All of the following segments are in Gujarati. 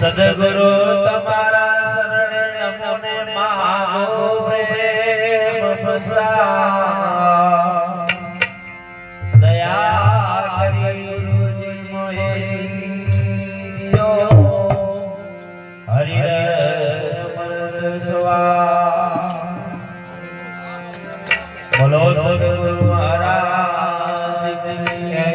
સદગુરુ તમારા શરણે અમને માગો પ્રેમ પ્રસાદ દયા કરી ગુરુજી મોહે દિયો હરિ રમત સ્વા બોલો સદગુરુ મહારાજ કી જય।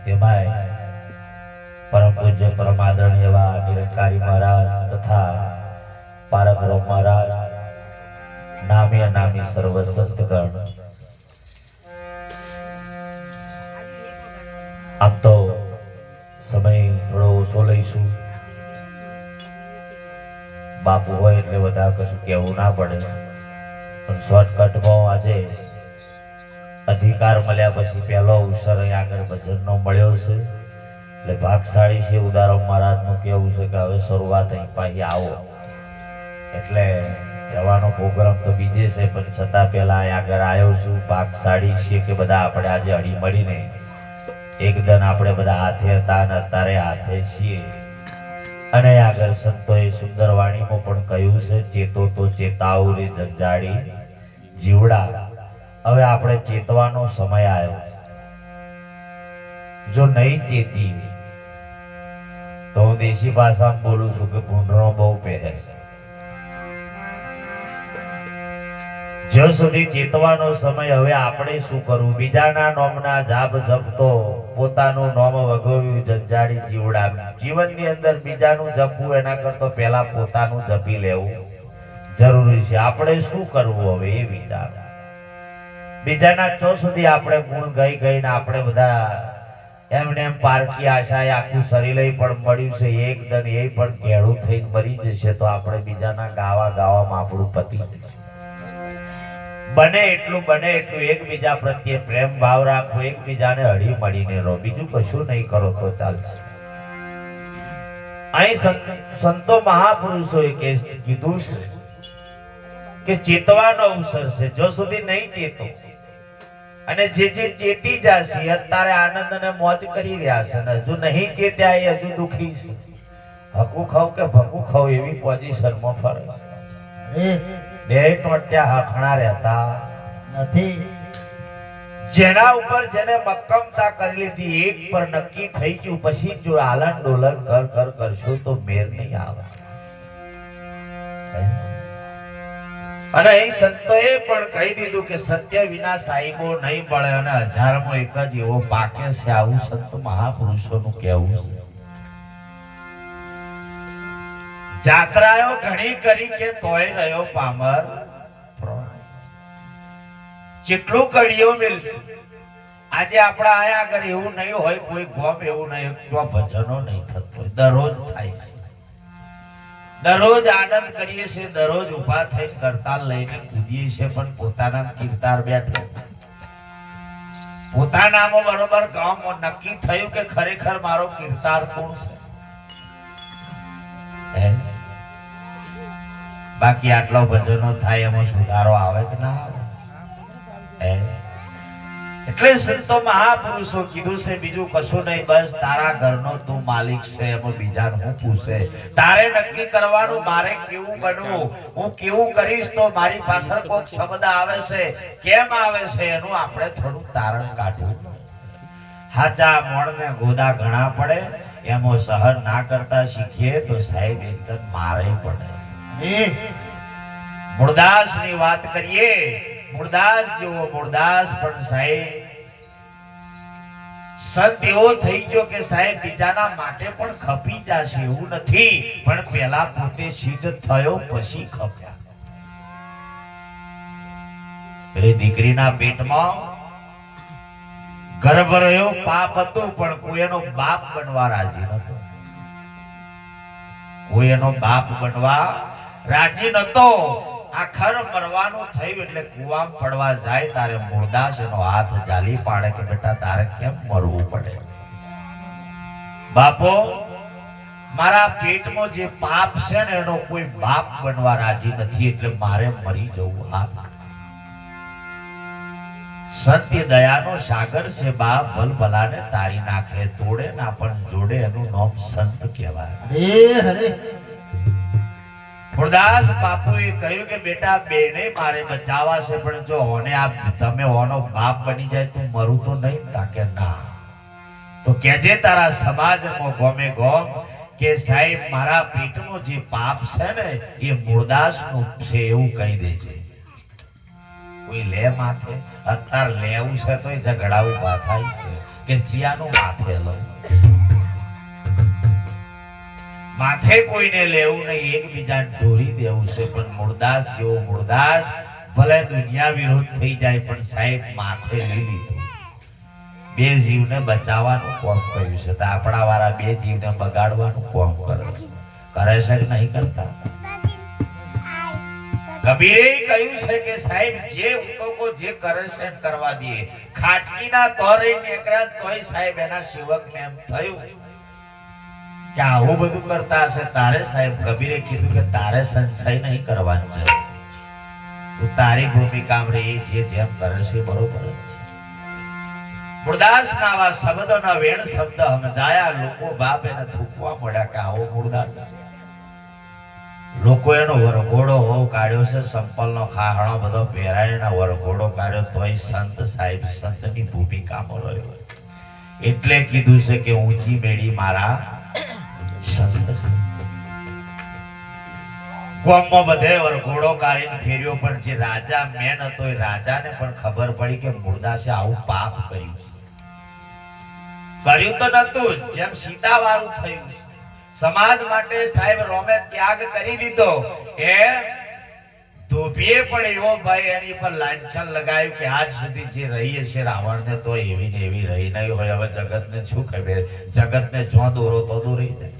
તેમાંય પરમ પૂજ્ય પરમ આદરણીય એવા નિરંકારી મહારાજ તથા પારબ્રહ્મ મહારાજ નામી અનામી સર્વ સંતગણ આમ તો સમય થોડો ઓછો લઈશું. બાપુ હોય એટલે વધારે કશું કહેવું ના પડે, પણ શોર્ટકટમાં આજે અધિકાર મળ્યા પછી પહેલો અવસર અહીં આગળ ભજનનો મળ્યો છે એટલે ભાગશાળી છે. ઉદાહરણ મહારાજનું કહેવું છે કે હવે શરૂઆત અહીં પાછી આવો એટલે જવાનો પ્રોગ્રામ તો બીજે છે, પણ છતાં પહેલા અહીં આગળ આવ્યો છું. ભાગશાળી છે કે બધા આપણે આજે હળી મળીને એકદમ આપણે બધા હાથે હતા અને અત્યારે હાથે છીએ. અને આગળ સંતોએ સુંદર વાણીમાં પણ કહ્યું છે, ચેતો તો ચેતાવ રે જંજાડી જીવડા. હવે આપણે ચેતવાનો સમય આવ્યો. જો નહીં ચેતી તો હું દેશી ભાષામાં બોલું છું કે ભૂંડરો બહુ પહેરે છે. જ્યાં સુધી ચેતવાનો સમય, હવે આપણે શું કરવું? બીજાના નોમના જાપ જપતો પોતાનું નોમ વગોવ્યું જંજાડી જીવડા. જીવનની અંદર બીજાનું જપવું એના કરતા પહેલા પોતાનું જપી લેવું જરૂરી છે. આપણે શું કરવું હવે એ વિચાર. બીજાના ચો સુધી આપણે ગુણ ગઈ ગઈને આપણે બધા એમને એમ પારકી આશાએ આખું શરીર પણ મળ્યું છે, એકદમ એ પણ ઘેડું થઈને મરી જશે તો આપણે બીજાના ગાવામાં આપણું પતિ જશે. બને એટલું એકબીજા પ્રત્યે પ્રેમ ભાવ રાખો, એકબીજાને હળી મળીને રહો, બીજું કશું નહીં કરો તો ચાલશે. અહીં સંતો મહાપુરુષોએ કીધું છે કે ચેતવાનો અવસર છે. જો સુધી નહીં ચેતો અને જે ચેતી જશે અત્યારે આનંદ અને મોજ કરી રહ્યા છે, હજુ નહીં ચેત્યા એ હજુ દુખી છે. હકું ખાવ કે ભકું ખાવ એવી પોઝિશનમાં ફરે. બે ટોટ્યા હખણા રહેતા નથી. જેના ઉપર જેને મક્કમતા કરી લીધી, એક પર નક્કી થઈ ગયું, પછી જો આલન ડોલન કર કરશો તો મેર નહીં આવે. અને અહીં સંતોએ પણ કહી દીધું કે સત્ય વિના સાહેબો નહીં મળે અને હજારમાં એક જ એવો પાકે છે. આવું સંત મહાપુરુષોનું કહેવું છે. જાત્રાઓ ઘણી કરી કે તોય રહ્યો પામર. જેટલું કડીઓ મિલશે આજે આપણા આયા આગળ એવું નહીં હોય, કોઈ ગોમ એવું નહીં તો ભજનો નહીં થતો. દરરોજ થાય છે, દરરોજ આનંદ કરીએ છીએ, દરરોજ ઉભા થઈ કરતાલ લઈને કૂદીએ છીએ, પણ પોતાના કીર્તાર બેઠે પોતાનામાં બરોબર ગામમાં નક્કી થયું કે ખરેખર મારો કીર્તાર કોણ છે. બાકી આટલો ભજનો થાય એમાં સુધારો આવે કે ના આવે? એટલે સંતો મહાપુરુષો કીધું છે બીજું કશું નહીં, બસ તારા ઘરનો તું માલિક છે, એમાં બીજાને હું પૂછે. તારે નક્કી કરવાનું મારે કેવું બનવું, હું કેવું કરીશ તો મારી પાછળ કોઈક શબ્દ આવે છે, કેમ આવે છે એનું આપણે થોડું તારણ કાઢવું. હાચા મોણને ગોદા ઘણા પડે, એમાં સહન ના કરતા શીખીએ તો સાહેબ એકદમ મારે પડે. મૂળદાસ ની વાત કરીએ, મૂળદાસ જેવો મૂળદાસ પણ સાહેબ સંત એવો થઈ ગયો કે સાહેબ બીજાના માટે પણ ખપી જશે એવું નથી, પણ પેલા પોતે સિદ્ધ થયો પછી ખપ્યા. પેલી દીકરીના પેટમાં ગર્ભ રહ્યો, પાપ હતું, પણ કોઈ એનો બાપ બનવા રાજી નતો. કોઈ એનો બાપ બનવા રાજી નતો. આખર મરવાનું થયું એટલે કુવામાં પડવા જાય તારે મૂળદાસ એનો હાથ જાલી પાડે કે બેટા તારે કેમ મરવું પડે? બાપો, મારા પેટમાં જે પાપ છે ને એનો કોઈ બાપ બનવા રાજી નથી, એટલે મારે મરી જવું. હા, સત્ય દયાનો સાગર છે બાપ, ભલભલાને તારી નાખે, તોડે ના પણ જોડે, એનું નામ સંત કહેવાય. મૂળદાસ બાપુએ કહ્યું કે બેટા બેને મારે બચાવવા છે, પણ જો ઓને આ તમે ઓનો બાપ બની જાય તો મરું તો નહીં. તાકે ના તો કેજે તારા સમાજમાં ગોમે ગોમ કે સાહેબ મારા પેટનો જે પાપ છે ને એ મૂળદાસનું છે એવું કહી દેજે. કોઈ લે માથે? અત્યારે લેવું છે તોય ઝઘડા ઉભા થાય છે કે જીયાનું માથે લઉં. માથે કોઈને લેવું નહીં, એકબીજાને ઢોરી દેવું છે. પણ મૂળદાસ જેવો મૂળદાસ ભલે દુનિયા વિરોધ થઈ જાય પણ સાહેબ માથે લઈ લીધું. બે જીવને બચાવવાનું કોમ કર્યું છે તો આપણા વાળા બે જીવને બગાડવાનું કોમ કરે છે કે નહીં કરતા? કબીરે કહ્યું છે કે સાહેબ જે ઉતોકો જે કરે છે એમ કરવા દે. ખાટકીના તોરે નીકળ્યા તોય સાહેબ એના સેવકને એમ થયું કે આવું બધું કરતા હશે. તારે સાહેબ કબીરે કીધું કે તારે સંશય નહીં કરવાનું છે. તું તારી ભૂમિકામાં રહી, જે જેમ કરે છે બરોબર જ છે. મૂળદાસ ના આવા શબ્દોના વેણ શબ્દ સમજાયા. લોકો બાપ એને થૂકવા મળ્યા કે આવો મૂળદાસ. લોકો એનો વરઘોડો હોવ કાઢ્યો છે, સંપલનો ખાહણો બધો પહેરાઈને વરઘોડો કાઢ્યો તોય સંત સાહેબ સંતની ભૂમિકામાં રહ્યો. એટલે કીધું છે કે ઊંચી મેળી મારા સંત. ગામમાં બધે વરઘોડો કાઢીને ફેર્યો પણ જે રાજા મેન હતો એ રાજાને પણ ખબર પડી કે મૂળદાસે આવું પાપ કર્યું તો નતું. જેમ સીતા વાળું થયું. સમાજ માટે સાહેબ રોમે ત્યાગ કરી દીધો. એ ધોબીએ પણ એવો ભાઈ એની પર લાંછન લગાવ્યું કે આજ સુધી જે રહી છે રાવણને તો એવી ને એવી રહી નહીં હોય. હવે જગતને શું ખબર? જગતને જો દોરો તો દોરી જાય.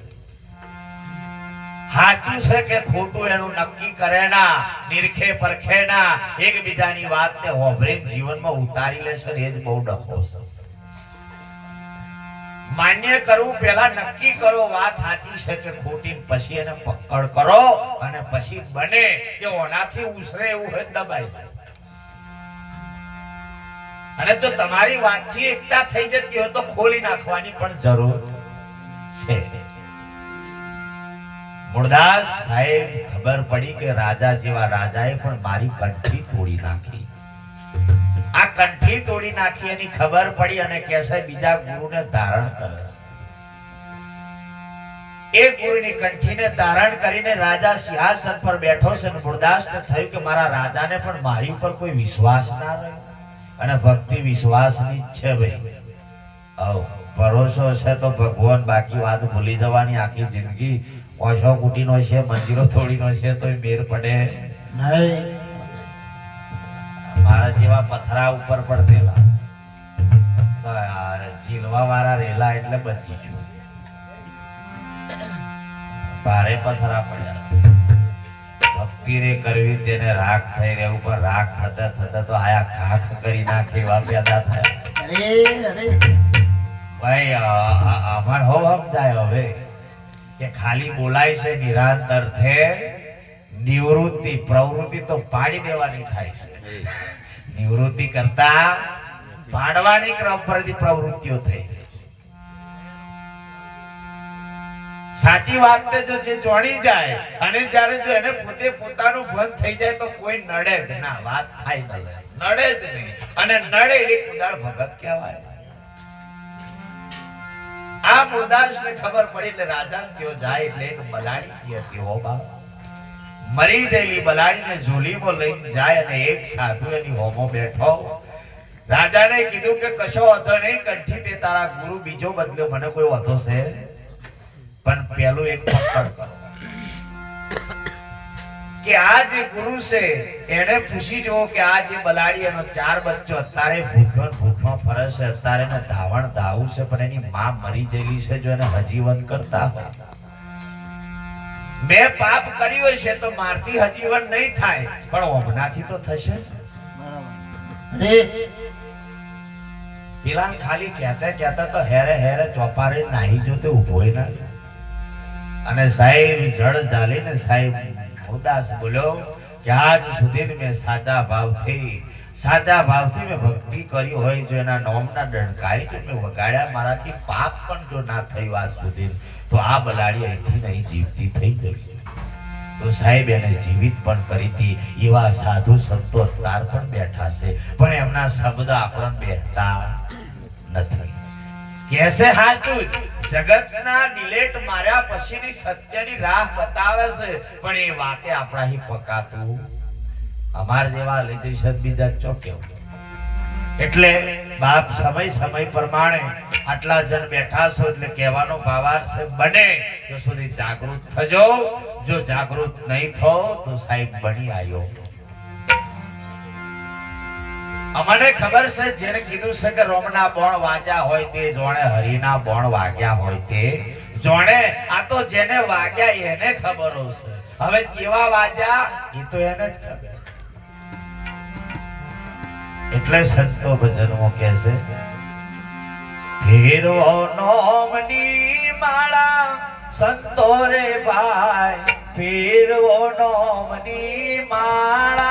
સાચું છે કે ખોટું એનું નક્કી કરે ના, નિરખે પરખે ના, એકબીજાની વાતને હોભરીને જીવનમાં ઉતારી લેશે એ જ બહુ ડખો છે. માન્ય કરવું પહેલા નક્કી કરો વાત સાચી છે કે ખોટી, પછી એને પકડ કરો અને પછી બને કે ઓનાથી ઉસરે એવું હોય દબાઈ. અને જો તમારી વાતથી એકતા થઈ જતી હોય તો ખોલી નાખવાની પણ જરૂર છે. મૂળદાસ સાહેબ ખબર પડી કે રાજા જેવા રાજાએ પણ મારી કંઠી તોડી નાખી. આ કંઠી તોડી નાખી એની ખબર પડી અને કહેશે બીજા ગુરુને ધારણ કરે. એ ગુરુની કંઠીને ધારણ કરીને રાજા સિંહાસન પર બેઠો છે. મૂળદાસને થયું કે મારા રાજાને પણ મારી ઉપર કોઈ વિશ્વાસ ના રહ્યો. અને ભક્તિ વિશ્વાસની જ છે ભાઈ. ભરોસો છે તો ભગવાન, બાકી વાત ભૂલી જવાની. આખી જિંદગી ઓછો કુટીનો છે, મંજીરો થોડીનો છે તો મેર પડે નહીં. મારા જેવા પથરા ઉપર પડતેલા જીલવા વાળા રેલા એટલે બચી ગયું. ભારે પથરા પડ્યા. ભક્તિ રે કરવી તેને રાખ થઈ રહેવું, પણ રાખ થતા થતા તો આયા ખાખ કરી નાખે એવા પેદા થયા. ભાઈ અમાર હો સમજાય હવે કે ખાલી બોલાય છે નિરાંતર છે. નિવૃત્તિ પ્રવૃત્તિ તો પાડી દેવાની થાય છે. નિવૃત્તિ કરતા પાડવાની પ્રવૃત્તિઓ થઈ. સાચી વાત જો જે જોડી જાય અને જ્યારે જો એને પોતે પોતાનું બંધ થઈ જાય તો કોઈ નડે જ ના. વાત થાય નડે જ નહીં. અને નડે એક ઉદાર ભગત કહેવાય. આ મૂળદાસને ખબર પડી એટલે રાજા કયો જાય એટલે એક બલાડી હતી. હો બા મરી ગયેલી બલાડીને ઝોલીમાં લઈને જાય અને એક સાધુ એની હોમો બેઠો. રાજાને કીધું કે કશો વાંધો નહીં, કંઠી તે તારા ગુરુ બીજો બદલ્યો, મને કોઈ વાંધો છે પણ પેલું એક પકડ કરો કે આ જે ગુરુ છે એને પૂછી જુઓ કે આ જે બલાડી એનો 4 બચ્ચો અત્યારે ભૂખમાં ફરે છે, અત્યારે એને ધાવણ ધાવું છે પણ એની માં મરી ગયેલી છે. જો એને હજીવન કરતા મેં પાપ કર્યું છે તો મારથી હજીવન નહીં થાય પણ ઓમનાથી તો થશે. પેલા ખાલી કહેતા કહેતા તો હેરે હેરે ચોપારે નાહી જો તે ઉભો ના. અને સાહેબ જળ જાલીને સાહેબ ઉદાસ બોલ્યો કે આજ સુધી મેં સાચા ભાવથી મેં ભક્તિ કરી હોય, જો એના નોમના ડણકાઈ જો મેં વગાડ્યા, મારાથી પાપ પણ જો ના થયું આજ સુધી, તો આ બલાડી અહીંથી નહીં જીવતી થઈ ગઈ. તો સાહેબ એને જીવિત પણ કરી હતી. એવા સાધુ સંતો અત્યાર પણ બેઠા છે પણ એમના શબ્દ આપણને બેઠતા નથી. કેસે હાચું જગતના ડિલેટ માર્યા પછીની સત્યની રાહ બતાવે છે પણ એ વાતે આપણાથી પકાતું અમાર જેવા લિટિશન બીજા ચો કેવું. એટલે બાપ સમય પ્રમાણે આટલા જણ બેઠા છો એટલે કહેવાનો ભાવાર્થ છે બને તો સુધી જાગૃત થજો. જો જાગૃત નહીં થો તો સાહેબ બની આવ્યો. અમને ખબર છે જેને કીધું છે કે રોમના બોણ વાગ્યા હોય તે જોણે હરિના બોણ વાગ્યા હોય તે જોણે. આ તો જેને વાગ્યા એને ખબર હશે. હવે કેવા વાગ્યા એ તો એને જ ખબર. એટલે સંતો ભજનમાં કહે છે ફેરવો નોમની માળા સંતો રે ભાઈ ફેરવો નોમની માળા.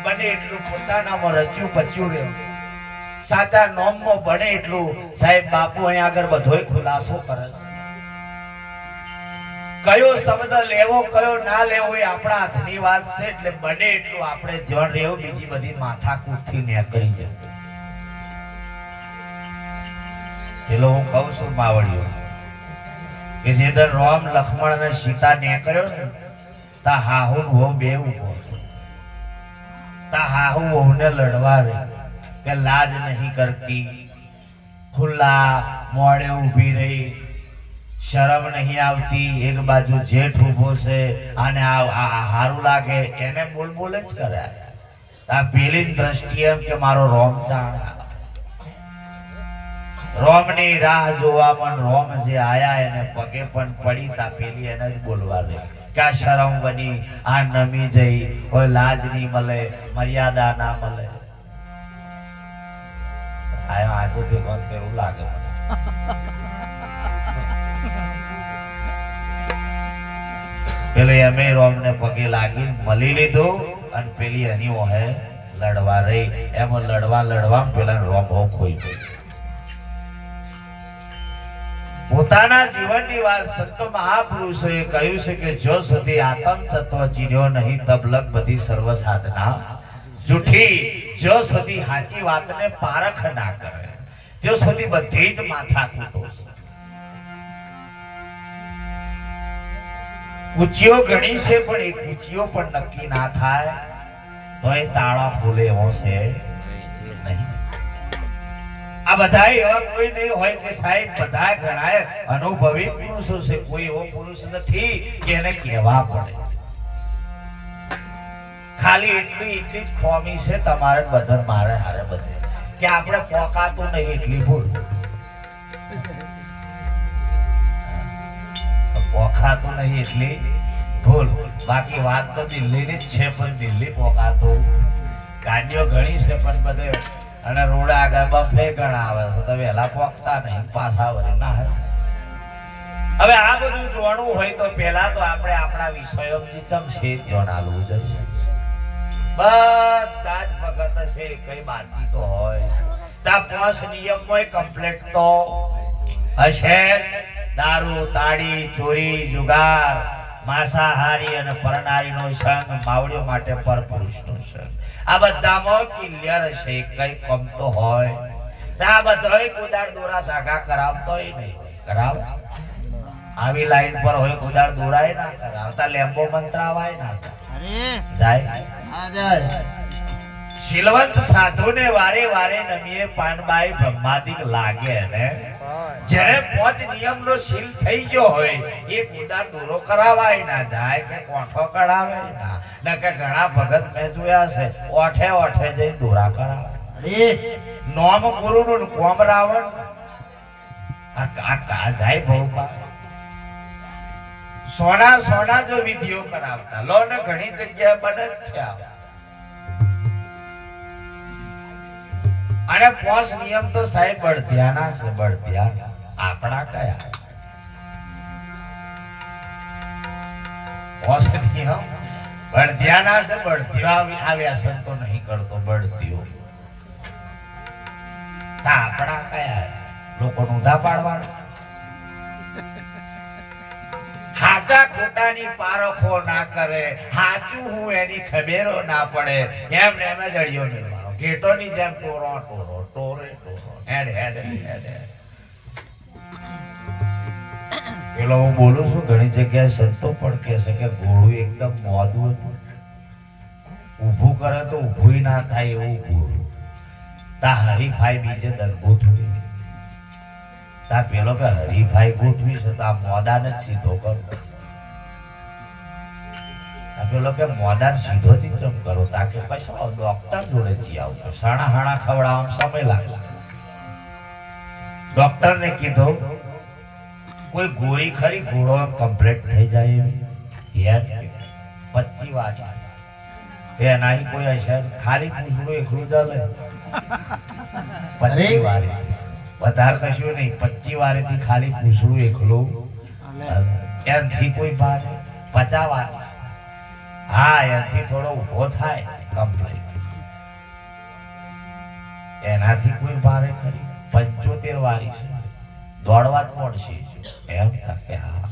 બને એટલું પોતાનામાં રચ્યું પચ્યું રહ્યો. સાચા નોમમાં બને એટલું સાહેબ બાપુ અહીં આગળ બધોય ખુલાસો કરે છે. કયો શબ્દ લેવો કયો ના લેવો એ આપણા હાથની વાત છે. એટલે બને એટલું આપણે જણ રહેવું, બીજી બધી માથાકૂટથી નીકળી જાય. પેલો હું કહું છું માવડીઓ કે જે દર રામ લક્ષ્મણ અને સીતા નીકળ્યો ને તા હાહુ વહુ બે ઉભો તા હાહુ વહુને લડવાવે કે લાજ નહીં કરતી, ખુલ્લા મોડે ઊભી રહી, શરમ નહીં આવતી, એક બાજુ જેઠ ઊભો છે અને હારું લાગે એને બોલ જ કરે. આ પેલી દ્રષ્ટિ એમ કે મારો રોમ રોમની રાહ જોવામાં રોમ જે આયા એને પગે પણ પડી તા પેલી એને જ બોલવા દે કે આ શરમ બની, આ નમી જઈ, કોઈ લાજ નહીં મળે, મર્યાદા ના મળે. આજે ભેગો એવું લાગે પેલે અમે રોમ ને પગે લાગી મળી લીધું અને પેલી એની ઓહે લડવા રહી. એમાં લડવા પેલા રોમ બહુ ખોઈ ગઈ. પોતાના જીવનની વાત સંત મહાપુરુષોએ કહ્યું છે કે જો સુધી આત્મ તત્વ ચીન્યો નહીં તબલક બધી સર્વ સાધના જૂઠી, જો સુધી સાચી વાતને પારખ ના કરે જો સુધી બધી જ માથાકૂટો છે. કુચીઓ ઘણી છે પણ એ કુચીઓ પણ નક્કી ના થાય તો એ તાળા ખોલે એવો છે નહીં. આ બધા એવા કોઈ નહીં હોય કે સાહેબ બધા ઘણા અનુભવી પુરુષો છે, કોઈ એવો પુરુષ નથી કે એને કહેવા પડે. ખાલી એટલી જ ખોમી છે તમારે બધન મારે હારે બધે કે આપણે પોકાતું નહીં એટલી ભૂલ. પોકાતું નહીં એટલી ભૂલ. બાકી વાત તો દિલ્હીની જ છે પણ દિલ્હી પોકાતું. ગાડીઓ ઘણી છે પણ બધે અને રોડ આગળ બફે ઘણા આવે છે તો વહેલા પોકતા નહીં, પાછા વળી ના હે. હવે આ બધું જોવાનું હોય તો પહેલા તો આપણે આપણા વિષયો ચિતમ છે જણાવવું જોઈએ. બધા જ ભગત છે કઈ બાકી તો હોય તા 5 નિયમોય કમ્પ્લીટ તો હશે. દારૂ, તાળી, ચોરી, જુગાર, માંસાહારી અને પરનારીનો સંગ, માવડીઓ માટે પરપુરુષનો સંગ, આ બધામાં ક્લિયર છે કઈ કમ તો હોય. આ બધાય કુદાળ દોરા ધાગા કરાવતોય નહીં કરાવ. આવી લાઈન પર હોય કુદાળ દોરાય ના કરાવતા, લેમ્બો મંત્રાવાય ના જાય. શીલવંત સાધુને વારે વારે નમીએ પાનબાઈ બ્રહ્માદિક લાગે ને જેને 5 નિયમનો શીલ થઈ ગયો હોય એ કુદાળ દોરો કરાવાય ના જાય કે કોઠો કરાવે ના કે ઘણા ભગત મેં જોયા છે ઓઠે જઈ દોરા કરાવે. નોમ ગુરુનું કોમ રાવણ આ જાય બહુ સોના જો વિધિઓ કરાવતા લો ને ઘણી જગ્યાએ બને જ છે. અને 5 નિયમ તો સાહેબ બળધ્યાના છે, બળધ્યા આપણા કયા 5 નિયમ બળધ્યાના છે. બળધ્યો આ વ્યસન તો નહીં કરતો બળધ્યો. આપણા કયા લોકોનું ઉધા પાડવાનું, હાચા ખોટાની પારખો ના કરે, હાચું હું એની ખબેરો ના પડે, એમને એમ જ અડિયો મેળવાનો. ઘેટોની જેમ ટોરો ટોરે હેડ. પેલો હું બોલું છું ઘણી જગ્યાએ સંતો પણ કહે છે કે ઘોડું એકદમ મોદું હતું, ઊભું કરે તો ઊભું ના થાય એવું ઘોડું. તા હરીફાઈ બીજે દર ગોઠવી, તા પેલો કે હરીફાઈ ગોઠવી છે તો આ મોદાને જ સીધો કરો. પેલો કે મોદાન સીધો થી ચમ કરો તાકે પછી ડોક્ટર જોડે જી આવશો, સાણા ખવડાવવામાં સમય લાગશે. ડોક્ટર ને કીધું કોઈ ગોળી ખરી ઘોડો કમ્પ્લીટ થઈ જાય એવી 25 વાર એના કોઈ અસર ખાલી પૂછડું એકલું ચાલે 25 વાર વધારે કશું નહીં. 25 વારેથી ખાલી પૂછડું એકલું એમથી કોઈ ભાર 50 વાર હા એનાથી થોડો ઉભો થાય કમ્પ્લીટ, એનાથી કોઈ ભારે કરી 75 વારી છે દોડવા જ પડશે એમ કે હા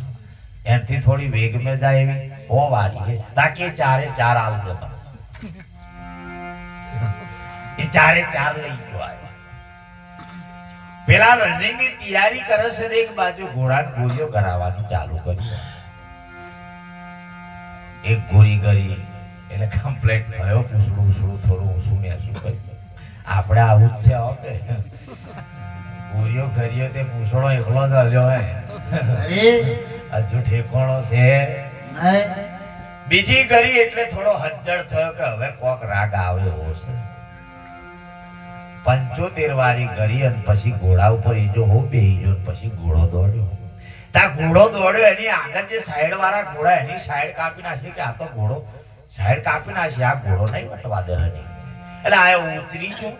એનાથી થોડી વેગ મેં જાય એવી 100 વારી છે તાકી 4 આવજો એ 4 લઈ ગયો. પેલા રનિંગ ની તૈયારી કરે છે એક બાજુ ઘોડા ગોળીઓ કરાવવાનું ચાલુ કરી. એક ગોરી કરી એટલે કમ્પ્લેટ થયો. પૂછડું થોડું ઊંચું ને શું કર્યું આપણે આવું જ છે. ઓકે ગોરીઓ કરીએ તે પૂછડો એકલો જ હલ્યો હે. હજુ ઠેકોણો છે. બીજી કરી એટલે થોડો હજ્જડ થયો કે હવે કોક રાગ આવ્યો હશે. 75 વારી કરી અને પછી ઘોડા ઉપર એ જો હો બેહી ગયો. પછી ઘોડો દોડ્યો. તા ઘોડો દોડ્યો એની આગળ જે સાઈડ વાળા ઘોડા એની સાઈડ કાપી નાખી કે આ તો ઘોડો સાઈડ કાપી નાખી, આ ઘોડો નહીં વટવા દે નહીં. એટલે આ ઉતરી ગયો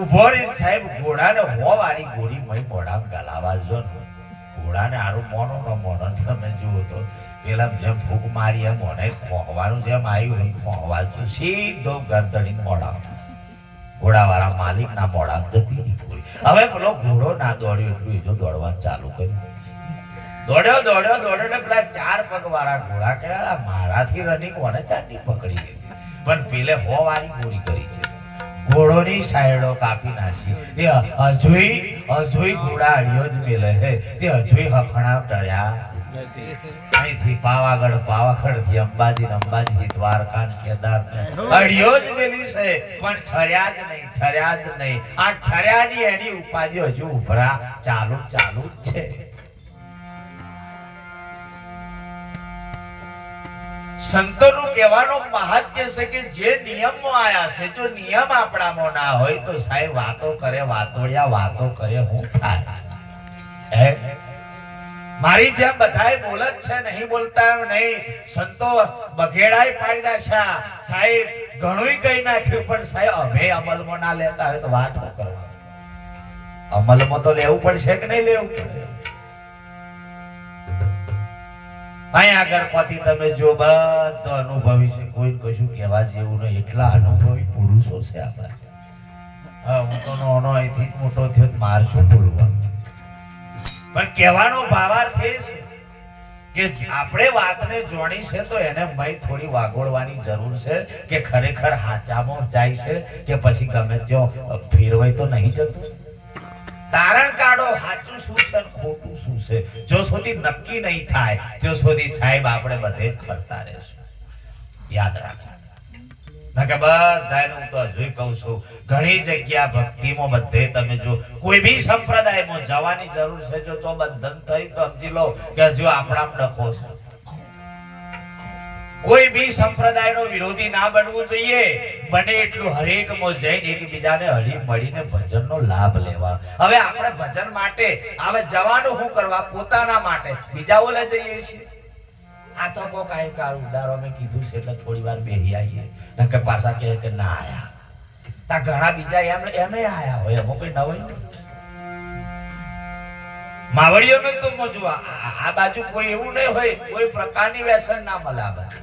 ઉભો રહીને સાહેબ ઘોડાને હો વાળી ગોળી મય મોઢામાં ગલાવા જો. ઘોડાને આરું મોનો ન મોનો તમે જુઓ તો પેલા જેમ ભૂખ મારી એમ મોને ખોવાનું જેમ આવ્યું એમ ખોવા છું. સીધો ગરદડી મોઢા ઘોડાવાળા માલિક ના મોઢા જતી ગોળી. હવે પેલો ઘોડો ના દોડ્યો એટલું એ જો દોડવાનું ચાલુ કર્યું. દોડ્યો ને પેલા 4 પગ વાળા ઘોડા કે મારાથી રનિંગ કોને ચાંદી પકડી લીધી. પણ પેલે હો વાળી ગોળી કરી છે. ઘોડોની સાઈડો કાપી નાખી. એ હજુય ઘોડા અડિયો જ મેલે હે. તે હજુય હખણા ટળ્યા અહીંથી પાવાગઢ થી અંબાજી દ્વારકા કેદાર અડિયો જ મેલી છે. પણ ઠર્યા જ નહીં. આ ઠર્યાની એની ઉપાધિ હજુ ઉભરા ચાલુ જ છે. સંતોનું કહેવાનો મહાત્મ્ય છે કે જે નિયમો આયા છે, જો નિયમ આપણામાં ના હોય તો સાહેબ વાતો કરે વાતોડિયા વાતો કરે હું થાય. મારી જેમ બધાય બોલ જ છે, નહીં બોલતા એમ નહીં. સંતો બઘેડાય પાડ્યા છે સાહેબ, ઘણું કઈ નાખ્યું, પણ સાહેબ અમે અમલમાં ના લેતા હોય તો વાત કરવા. અમલમાં તો લેવું પડશે કે નહીં લેવું પડે? અહીંયા આગળ પછી તમે જો બધો અનુભવી છે, કોઈ કશું કહેવા જેવું નહીં. એટલા અનુભવી પુરુષો છે આપણા. હું તો નાનો અહીંથી મોટો થયો માર શું બોલવાનું. પણ કહેવાનો ભાવાર્થ એ છે કે આપણે વાતને જોણી છે તો એને મય થોડી વાગોળવાની જરૂર છે કે ખરેખર હાચામાં જાય છે કે પછી ગમે ત્યાં ફેરવાય તો નહીં જતું. તારણ કાઢો સાચું શું છે ખોટું શું છે. જો સુધી નક્કી નહીં થાય ત્યાં સુધી સાહેબ આપણે બધે જ ફરતા રહેશું. યાદ રાખો કે બધાને હું તો હજુ કહું છું, ઘણી જગ્યા ભક્તિમાં બધે તમે જો કોઈ બી સંપ્રદાયમાં જવાની જરૂર છે. જો તો બંધન થઈ તો સમજી લો કે હજુ આપણામાં ડખો છે. કોઈ બી સંપ્રદાયનો વિરોધી ના બનવું જોઈએ. બને એટલું હરેકમાં જઈને એકબીજાને હળી મળીને ભજનનો લાભ લેવા. હવે આપણે ભજન માટે હવે જવાનું શું કરવા? પોતાના માટે. બીજા ઓલે જઈએ છીએ. આ તો કોક આય કાર ઉડારો મેં કીધું છે એટલે થોડી વાર બેહી આવીએ કે પાછા કહે કે ના આયા. તા ઘણા બીજા એમે આયા હોય, એમાં કોઈ નવાઈ નહીં. માવડીઓને તો મજવા આ બાજુ કોઈ એવું નહીં હોય, કોઈ પ્રકારની વ્યસન ના મળે. આ બાજુ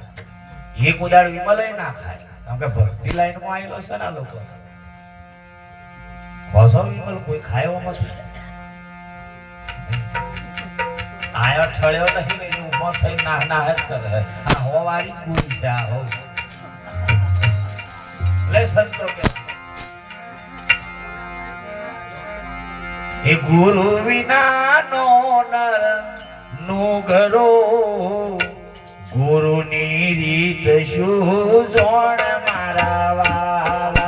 એક ઉદાર વિમલય ના ખાય, કારણ કે ભક્તિ લાઈન માં આવેલો છે ને લોકો. બસો વિમલ કોઈ ખાયો મસ્ત આયો ઠળ્યો નહીં ને ઉભો થઈ ના જ કરે. આ હોવારી ગુણ છે. આ હો લે સંતો કે એ ગુરુ વિના નો નર નુગરો, ગુરુની રીત શું જોણ મારા વાલા.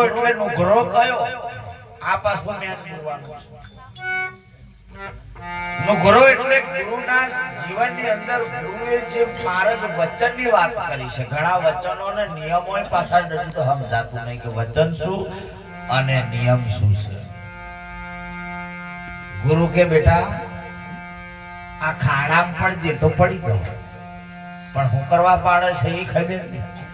એટલે નુઘરો કયો આ પાછું મેં જોવાનું છે નુઘરો એટલે ગુરુના જીવનની અંદર ગુરુએ જે માર્ગ વચનની વાત કરી છે ઘણા વચનો અને નિયમો પાછા નથી તો સમજાતું નહીં કે વચન શું અને નિયમ શું છે ગુરુ કે બેટા આ ખાડામાં પણ જે તો પડી ગયો પણ હું કરવા પાડે છે એ ખબર નહીં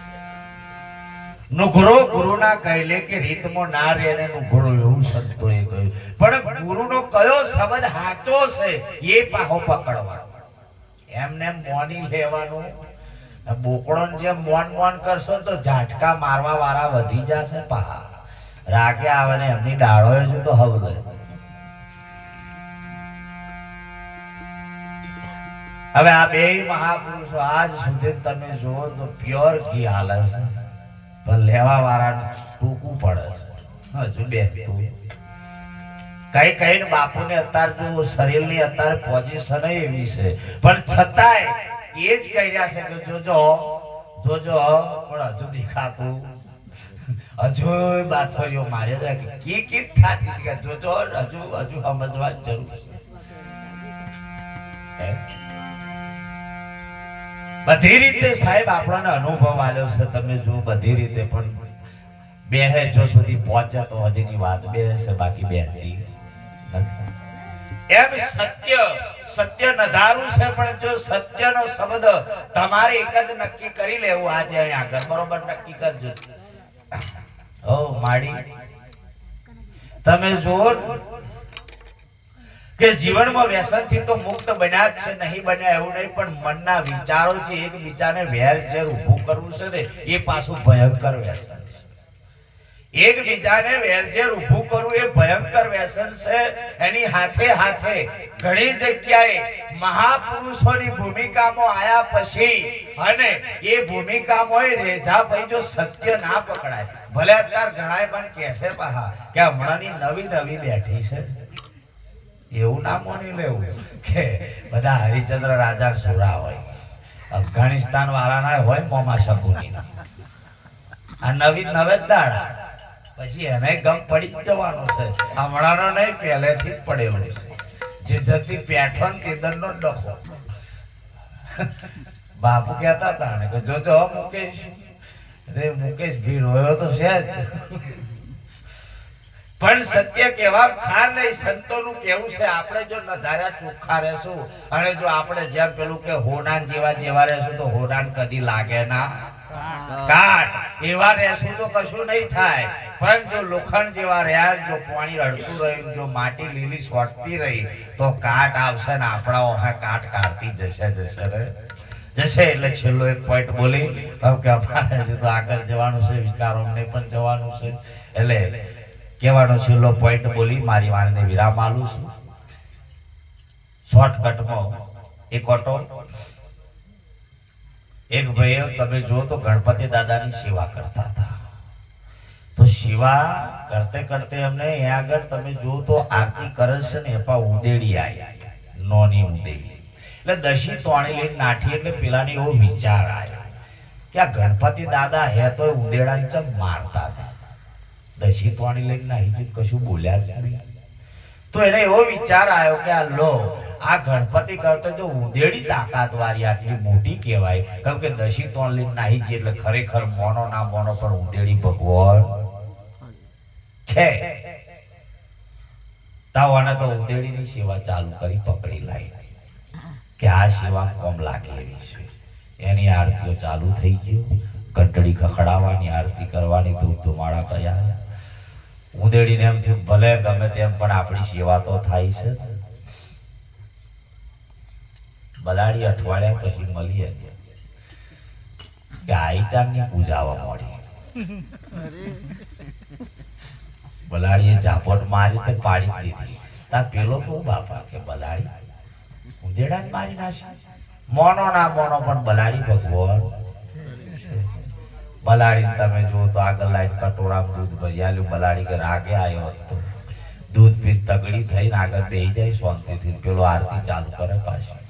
નુઘરો ગુરુના કહેલે કે રીતમાં ના રહે ને નુઘરો એવું સંતોએ કહ્યું પણ ગુરુનો કયો શબ્દ સાચો છે એ પાહો પકડવાનો એમને મોની લેવાનું બોકડો જેમ મોન કરશો તો ઝાટકા મારવા વાળા વધી જશે પા રાગે આવે ને એમની ડાળો છે તો હવે હવે આ બે મહાપુરુષો આજ સુધી તમે જુઓ તો પ્યોર ઘી હાલે છે પણ લેવા વાળા ટૂંકું પડે હજુ બે કઈ કઈ બાપુને અત્યારે જો શરીરની અત્યારે પોઝિશન એવી છે પણ છતાંય એ જ કહી રહ્યા છે કે જોજો જોજો પણ હજુ દેખાતું હજુ બાથરીઓ મારે કી થતી કે જોજો હજુ સમજવા જરૂર છે બધી રીતે સાહેબ આપણને અનુભવ આવ્યો છે તમે જો બધી રીતે પણ બે જો સુધી પહોંચ્યા તો હજીની વાત બે છે બાકી બે એમ સત્ય નધારું છે પણ જો સત્યનો શબ્દ તમારે એક જ નક્કી કરી લેવું આજે અહીં આગળ બરોબર નક્કી કરજો ઓ માડી તમે જુઓ કે જીવનમાં વ્યસનથી તો મુક્ત બન્યા જ છે નહીં બન્યા એવું નહીં પણ મનના વિચારો છે એકબીજાને વેર ઝેર ઊભું કરવું છે ને એ પાછું ભયંકર વ્યસન છે એકબીજાને વેર ઝેર ઊભું કરવું એ ભયંકર વ્યસન છે એની હાથે હાથે ઘણી જગ્યાએ મહાપુરુષોની ભૂમિકામાં આયા પછી અને એ ભૂમિકામાં રેધાભાઈ જો સત્ય ના પકડાય ભલે અત્યારે ઘણા પણ કહેશે પહા કે હમણાંની નવી બેઠી છે એવું ના માની લેવું કે બધા હરિચંદ્ર રાજા સુરા હોય અફઘાનિસ્તાન વાળાના હોય મોમા સબુનીના આ નવી નવે દાડા પછી એને ગમ પડી જ જવાનો છે હમણાંનો નહીં પહેલેથી જ પડેલો છે જે જતી પેઠો ને કેદરનો ડખો બાપુ કહેતા હતા ને કે જોજો મુકેશ રે મુકેશ ભી રોયો તો છે જ પણ સત્ય કેવા ખાર નહીં સંતોનું કેવું છે આપણે જો નધાર્યા ચોખ્ખા રહેશું અને જો આપણે જેમ પેલું કે હોનાન જેવા રહેશું તો હોનાન કદી લાગે ના કાટ એવા રહેશું તો કશું નહીં થાય પણ જો લોખંડ જેવા રહ્યા જો પાણી રડતું રહ્યું જો માટી લીલી સોટતી રહી તો કાટ આવશે ને આપણા ઓહા કાટ કાઢતી જશે એટલે છેલ્લો એક પોઈન્ટ બોલી હવે કે અમારે હજુ તો આગળ જવાનું છે વિચારો નહીં પણ જવાનું છે એટલે કહેવાનો છેલ્લો પોઈન્ટ બોલી મારી વાણીને વિરામ આલું છું શોર્ટકટમાં એક ઓટો એક ભાઈ તમે જો તો ગણપતિ દાદાની સેવા કરતા હતા તો સેવા કરતે કરતે એમને અહીંયા આગળ તમે જો તો આરતી કરે છે ને એપા ઉદેડી આવી નોની ઉદેડી એટલે દશી તોણી લઈને નાઠી એટલે પેલાને એવો વિચાર આવ્યો કે આ ગણપતિ દાદા હે તો ઉદેડાને ચમ મારતા હતા દશી પાણી લઈને નાહી કશું બોલ્યા જ નહીં તો એને એવો વિચાર આવ્યો કે આ લો આ ગણપતિ કરતો જો ઉદેડી તાકાત વાળી આટલી મોટી કહેવાય કેમ કે દશી તોણ લઈને નાહી ગઈ એટલે ખરેખર મોનો ના મોનો પણ ઉદેડી ભગવાન છે તાવાને તો ઉદેડીની સેવા ચાલુ કરી પકડી લાવી કે આ સેવા કોમ લાગે એવી છે એની આરતીઓ ચાલુ થઈ ગયું ઘંટડી ખખડાવવાની આરતી કરવાની ધૂપ ધુમાડા કર્યા ઉદેડીને એમ થયું ભલે ગમે તેમ પણ આપણી સેવા તો થાય છે બલાડી અઠવાડિયા પછી મળીએ કે આઈચાની પૂજાવા મળી બલાડીએ ઝાપટ મારી તો પાડી દીધી તા પેલો તો બાપા કે બલાડી ઉદેડા મારી નાખી મોનો ના મોનો પણ બલાડી ભગવાન બલાડી તમે જો તો આગળ લાઈન કટોરામાં દૂધ ભરી આલ્યું બલાડી કે રાગે આવ્યો હતો દૂધ પી તગડી થઈને આગળ બેસી જાય શાંતિથી પેલો આરતી ચાલુ કરે પાછી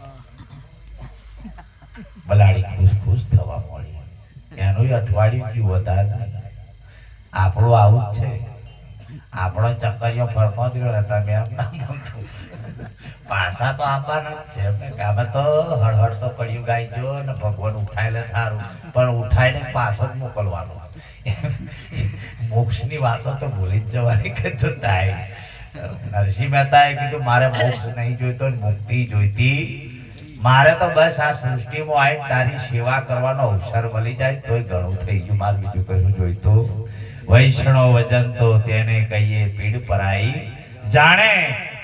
બલાડી ખુશ થવા મળી એનું અઠવાડિયું ગયું વધારે આપણું આવું જ છે. આપણો ચક્કરીઓ ફરતો જ રહ્યો. તમે એમ ના બોલતો. પાછા તો આપવાના જ છે. અમે તો હળહળ તો કર્યું ગાઈજો ને ભગવાન ઉઠાઈને સારું, પણ ઉઠાઈને પાછો જ મોકલવાનો. મોક્ષની વાતો તો ભૂલી જ જવાની કે તો થાય. નરસિંહ મહેતાએ કીધું મારે મોક્ષ નહીં જોઈતો, મુક્તિ જોઈતી. મારે તો બસ આ સૃષ્ટિમાં આવી તારી સેવા કરવાનો અવસર મળી જાય તોય ઘણું થઈ ગયું. મારે બીજું કશું જોઈતું. વૈષ્ણવ વજન તો તેને કહીએ પીડ પરાઈ, જાણે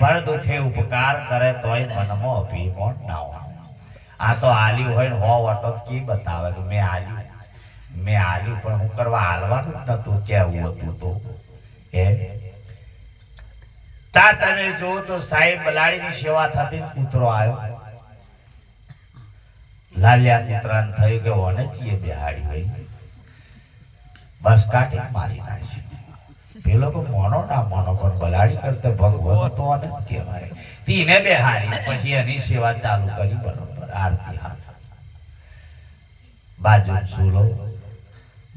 પર દુખે ઉપકાર કરે તોય મનમાં અભિમાન ના હોય. આ તો આલ્યું હોય ને હો વટો કી બતાવે તો મેં આલ્યું પણ હું કરવા હાલવાનું જ નતું, કેવું હતું તો એ તા તમે જો તો સાહેબ બલાડીની સેવા થતી કૂતરો આવ્યો. લાલિયા કૂતરાને થયું કે ઓને ચીએ બેહાડી ગઈ, બસ કાઢી મારી નાખી. પેલો તો મોનો ના મોનો પણ બલાડી કરતે ભગવાન તો ઓને જ કહેવાય. તીને બેહાડી પછી એની સેવા ચાલુ કરી. બરોબર આરતી હાથ બાજુ સુલો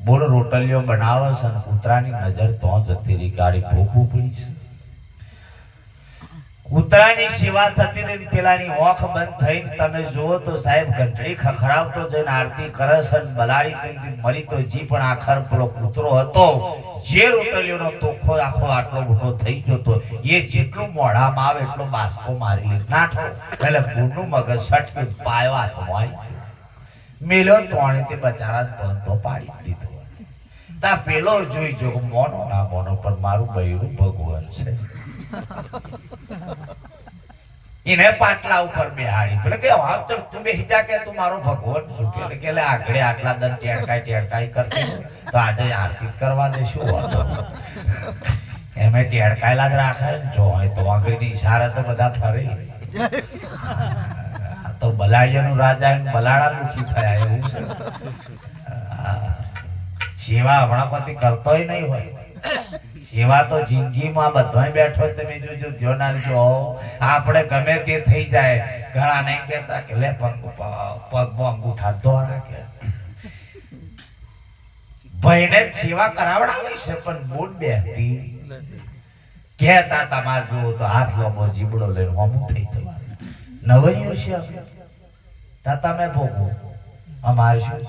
બોલ રોટલીઓ બનાવે છે અને કૂતરાની નજર તો જતી રહી. ગાડી ભૂખું પડી છે. કૂતરાની સેવા થતી રહી. પેલાની ઓખ બંધ થઈને તમે જુઓ તો સાહેબ ઘંટડી ખખડાવતો જઈને આરતી કરે છે. બલાડી તેની મળી તો જી પણ આખર પેલો કૂતરો હતો જે રોટલીઓનો તોખો આખો આટલો મોટો થઈ ગયો તો એ જેટલું મોઢામાં આવે એટલો બાસકો મારી લે નાઠો. એટલે ભૂનું મગજ સટકી પાયો હાથમાં મેલ્યો તોણે તે બચારા ધંધો પાડી દીધો. તા પેલો જોઈ જો મોનો ના મોનો પણ મારું બૈરું ભગવાન છે. એને પાટલા ઉપર બેહાડી. એટલે કે હા ચલ તું બેહી જા કે તું મારો ભગવાન છું. એટલે કે આગળ આટલા દર ટેડકાઈ કરતી તો આજે આરતી કરવા દે શું વાંધો. એમે ટેડકાયેલા જ રાખે જો હોય તો અંગ્રેજી ઈશારા તો બધા ફરે. તો બલાડિયાનું રાજા બલાડા દુખી થયા એવું છે. સેવા હમણાં પછી કરતોય નહીં હોય. સેવા તો જિંદગીમાં બધાય બેઠો તમે જોજો ધ્યાન આપજો. આપણે ગમે તે થઈ જાય ઘણા નહીં કહેતા કે લે પગમાં અંગૂઠા ધોરા કે ભાઈને સેવા કરાવડાવી છે પણ બૂટ બેહતી કહેતા તમારે જુઓ તો હાથ લોબો જીબડો લઈને હોમું થઈ જવાનું. નવરિયો છે તમે ભોગવો. અમારે શું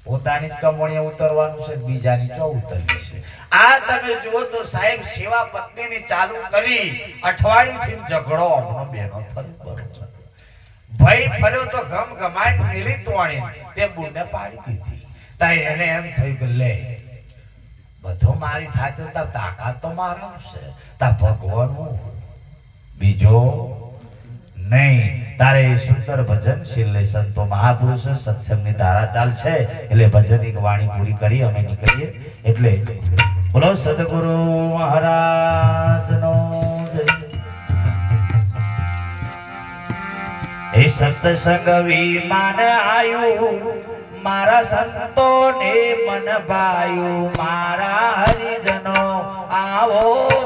પોતાની જ કમોણીએ ઉતરવાનું છે, બીજાની ચો ઉતરવી છે. આ તમે જુઓ તો સાહેબ સેવા પત્નીની ચાલુ કરી અઠવાડિયુંથી ઝઘડો હમણો બેનો થયો. બરોબર ભાઈ ફર્યો તો ગમ ગમાટ મેલી તોણી તે બુને પાડી દીધી. તા એને એમ થયું કે લે બધો મારી થાતો તા તાકાત તો મારો છે, તા ભગવાનનું બીજો નહીં. તારે સુંદર ભજન શીલે સંતો મહાપુરુષ સત્સંગની ધારા ચાલશે એટલે ભજનની વાણી પૂરી કરી અમે નીકળીએ. એટલે બોલો સદગુરુ મહારાજનો જય. એ સત્સંગ વિમાન આયું મારા સંતોને મન ભાયું. મારા હરિજનો આવો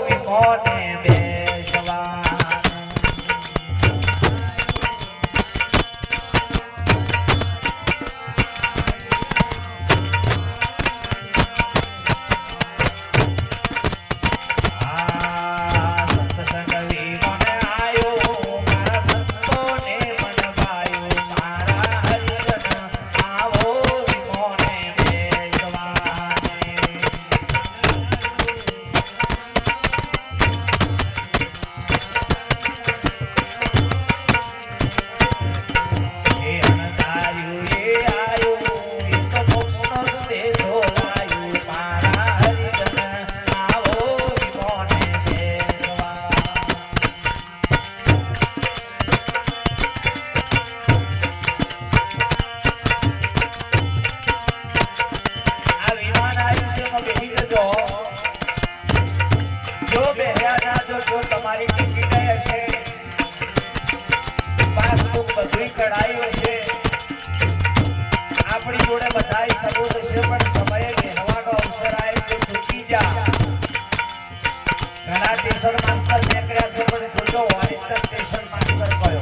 વિમોને બેસવા. આપણી જોડે બધાય સબૂત છે પણ સમયે બેહવાનો અવસર આવે તો ચૂકી જા. ઘણા સ્ટેશન માસ્ટર નીકળ્યા છે પણ જોજો વારિસ્ટર સ્ટેશન માસ્ટર કયો.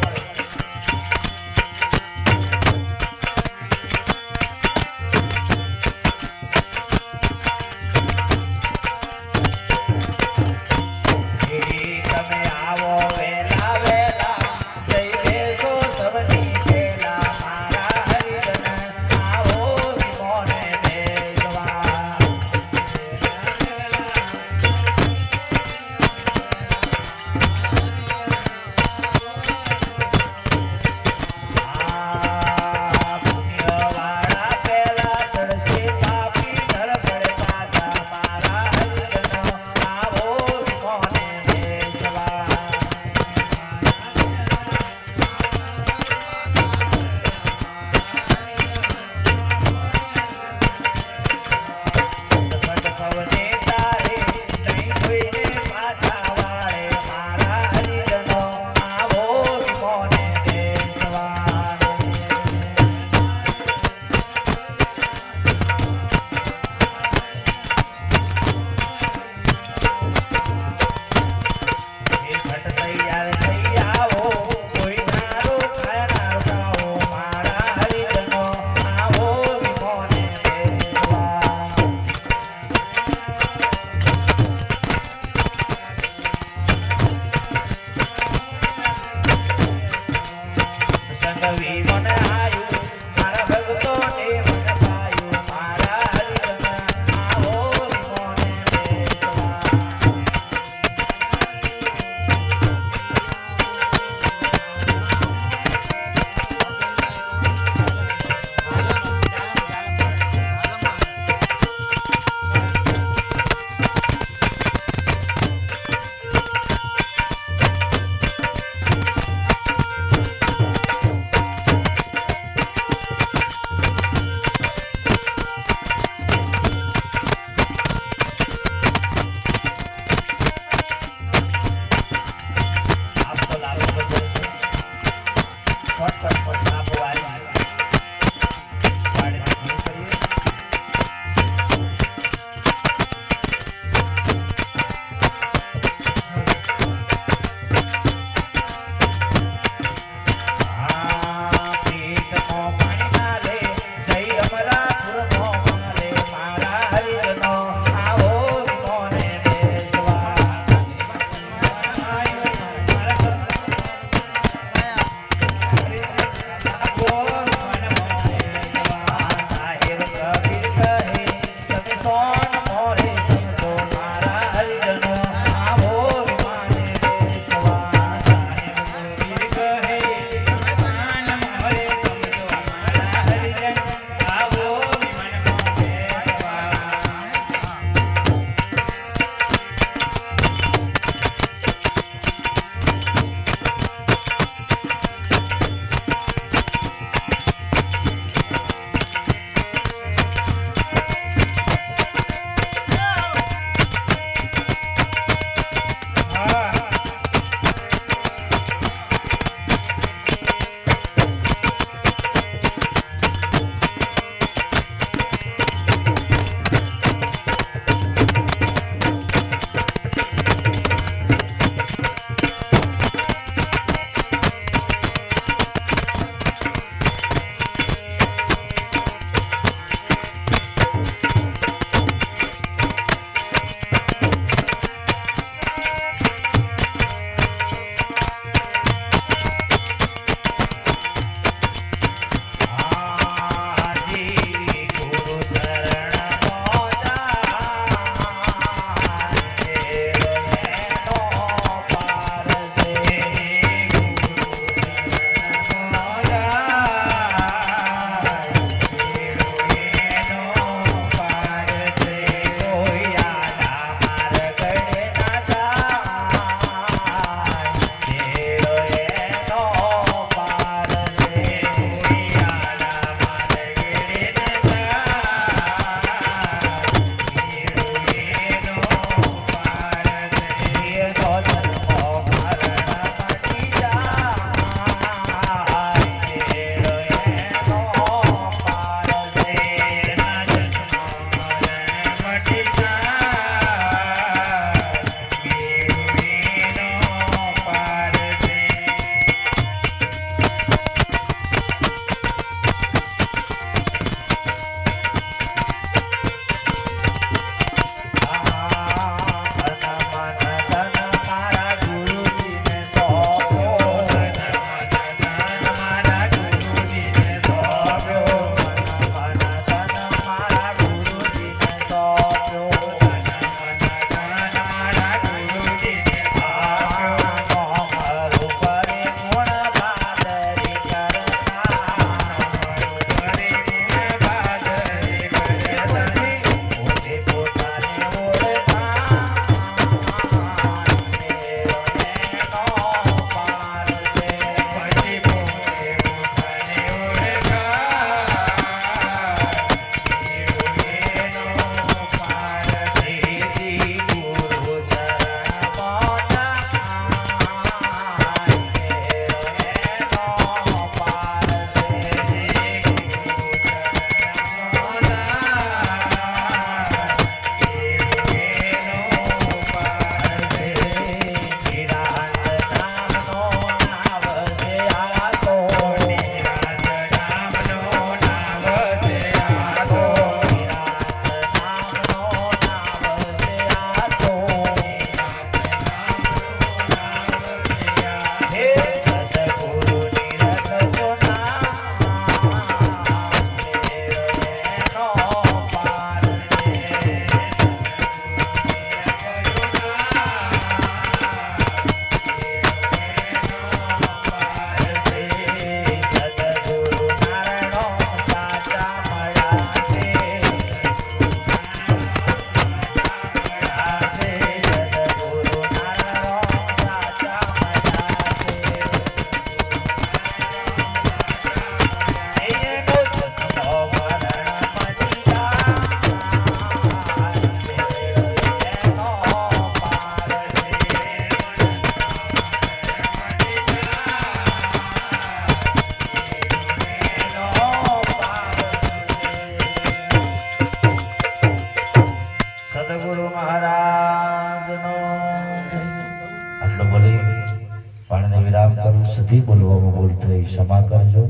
વિરામ કરું. સધી બોલવામાં ભૂલ થઈ ક્ષમા કરજો.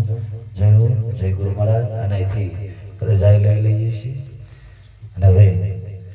જય હો, જય ગુરુ મહારાજ. અને અહીંથી રજાઈ લઈ લઈએ છીએ. અને હવે